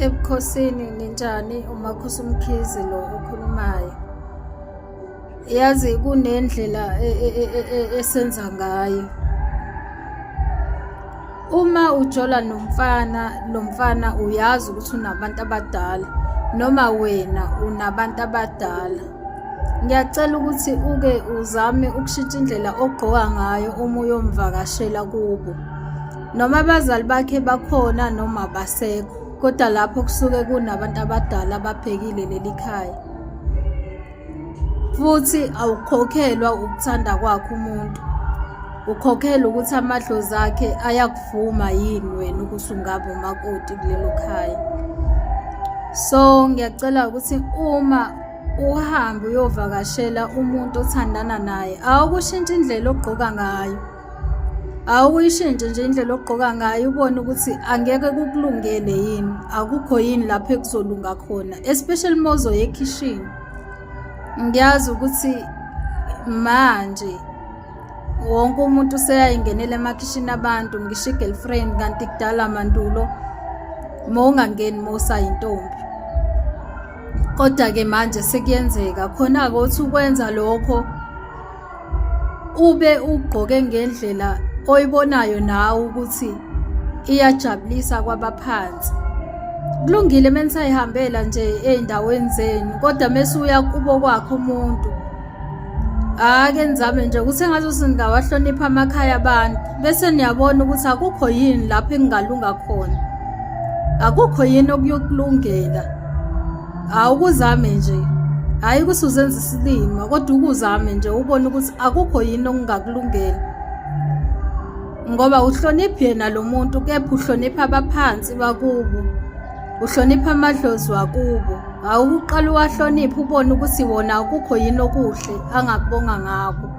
Ebukhosini ninjani? uMakhosi Mkhize lo okhulumayo. Yazi kunendlela esenza ngayo. Uma ujola lo mfana uyazi ukuthi unabantu abadala noma wena unabantu abadala. Ngiyacela ukuthi uke uzame ukushintsha indlela ogqoka ngayo uma uyomvakashela kubo. Noma abazali bakhe bakhona noma basekho, kodwa lapho kusuke kunabantu abadala abaphekile leli khaya. Futhi awukhokhelwa ukuthanda kwakhe umuntu. Ukhokhela ukuthi amadlozi akhe ayakuvuma yini wena ukuthi ungabe umakoti kulelo khaya. So ngiyacela ukuthi uma uhambe uyovakashela umuntu othandana naye, awukushintsha indlela ogqoka ngayo. Awuyishintshe nje indlela ogqoka ngayo ubone ukuthi angeke kukulungele yini, akukho yini lapho ekuzolunga khona, especially mozo yekhishini. Ngiyazi ukuthi manje wonke umuntu useyayingenela emakhishini abantu, ngisho i-girlfriend, kanti kudala mandulo mawungangeni mawusayintombi. Kodwa-ke manje sekuyenzeka khona-ke uthi ukwenza lokho ube ugqoke ngendlela oyibonayo nawe ukuthi iyajabulisa kwabaphansi. Kulungile menisayihambela nje ey'ndaweni zenu, kodwa mese uya kubo kwakhe umuntu, ake nizame nje ukuthi engazuthi ningawahlonipha amakhaya abantu, bese niyabona ukuthi akukho yini lapho engingalunga khona, akukho yini okuyokulungela. Awukuzame nje, hhayi ukuthi uzenza isilima, kodwa ukuzame nje ubone ukuthi akukho yini okungakulungela. Ngoba uhloniphe yena lo muntu, kepha uhlonipha abaphansi bakubo, uhlonipha amadlozi wakubo. Awuqala uwahloniphe ubone ukuthi wona akukho yini okuhle angakubonga ngakho.